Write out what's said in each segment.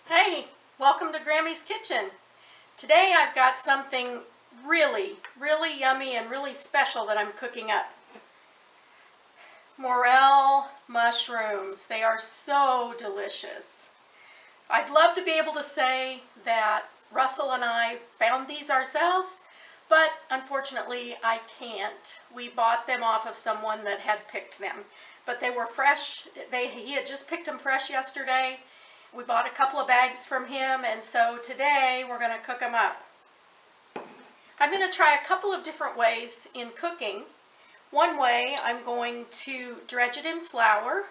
Hey, welcome to Grammy's Kitchen. Today I've got something really yummy and really special that I'm cooking up. Morel mushrooms. They are so delicious. I'd love to be able to say that Russell and I found these ourselves, but unfortunately I can't. We bought them off of someone that had picked them, but they were fresh. He had just picked them fresh yesterday. We bought a couple of bags from him, and so today we're going to cook them up. I'm going to try a couple of different ways in cooking. One way, I'm going to dredge it in flour,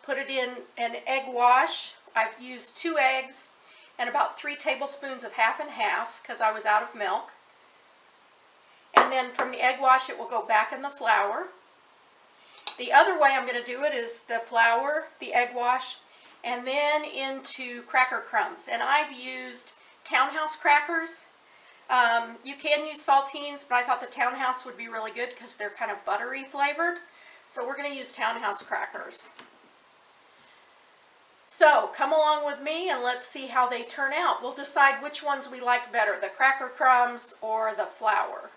put it in an egg wash. I've used 2 eggs and about 3 tablespoons of half and half because I was out of milk. And then from the egg wash it will go back in the flour. The other way I'm going to do it is the flour, the egg wash, and then into cracker crumbs. And I've used Townhouse crackers. You can use saltines, but I thought the Townhouse would be really good because they're kind of buttery flavored. So we're going to use Townhouse crackers. So come along with me and let's see how they turn out. We'll decide which ones we like better, the cracker crumbs or the flour.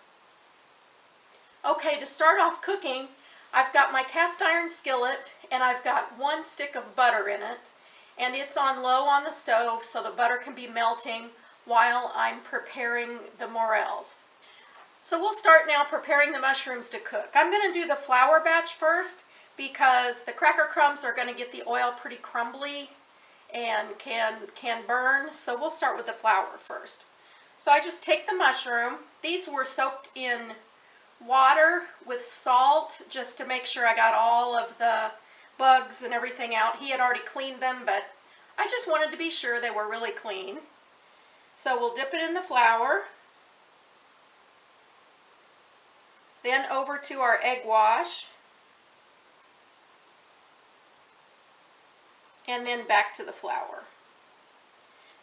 Okay, to start off cooking, I've got my cast iron skillet and I've got 1 stick of butter in it. And it's on low on the stove so the butter can be melting while I'm preparing the morels. So we'll start now preparing the mushrooms to cook. I'm going to do the flour batch first because the cracker crumbs are going to get the oil pretty crumbly and can burn. So we'll start with the flour first. So I just take the mushroom. These were soaked in water with salt just to make sure I got all of the bugs and everything out. He had already cleaned them, but I just wanted to be sure they were really clean. So we'll dip it in the flour, then over to our egg wash, and then back to the flour.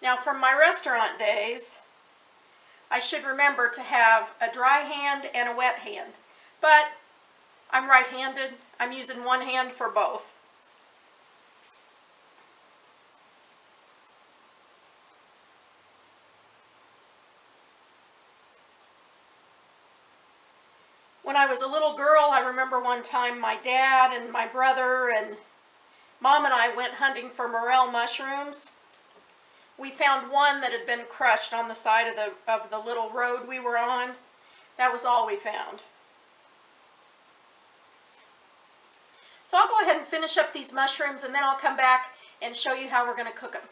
Now from my restaurant days, I should remember to have a dry hand and a wet hand, but I'm right-handed. I'm using one hand for both. When I was a little girl, I remember one time my dad and my brother and Mom and I went hunting for morel mushrooms. We found one that had been crushed on the side of the little road we were on. That was all we found. So I'll go ahead and finish up these mushrooms and then I'll come back and show you how we're going to cook them.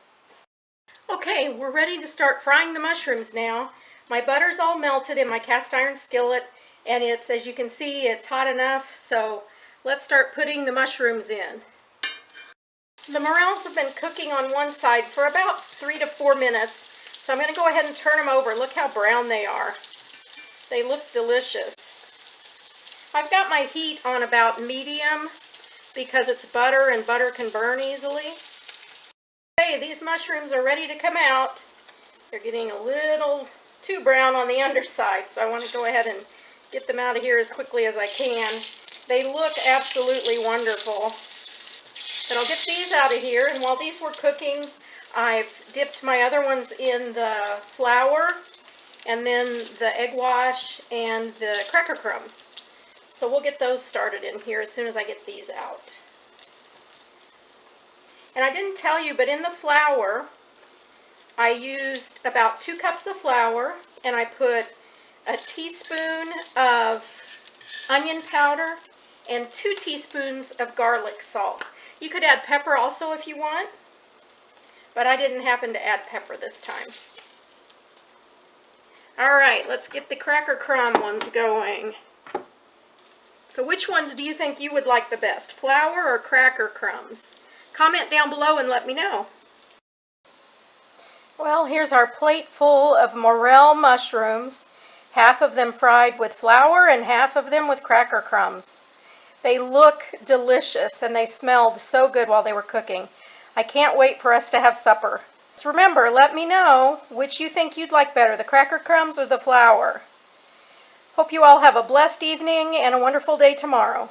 Okay, we're ready to start frying the mushrooms now. My butter's all melted in my cast iron skillet and it's, as you can see, it's hot enough, so let's start putting the mushrooms in. The morels have been cooking on one side for about 3 to 4 minutes, so I'm going to go ahead and turn them over. Look how brown they are. They look delicious. I've got my heat on about medium because it's butter and butter can burn easily. Okay, these mushrooms are ready to come out. They're getting a little too brown on the underside, so I want to go ahead and get them out of here as quickly as I can. They look absolutely wonderful. But I'll get these out of here, and while these were cooking, I've dipped my other ones in the flour, and then the egg wash, and the cracker crumbs. So we'll get those started in here as soon as I get these out. And I didn't tell you, but in the flour, I used about 2 cups of flour, and I put a teaspoon of onion powder and 2 teaspoons of garlic salt. You could add pepper also if you want, but I didn't happen to add pepper this time. Alright, let's get the cracker crumb ones going. So which ones do you think you would like the best, flour or cracker crumbs? Comment down below and let me know. Well, here's our plate full of morel mushrooms, half of them fried with flour and half of them with cracker crumbs. They look delicious and they smelled so good while they were cooking. I can't wait for us to have supper. So remember, let me know which you think you'd like better, the cracker crumbs or the flour. Hope you all have a blessed evening and a wonderful day tomorrow.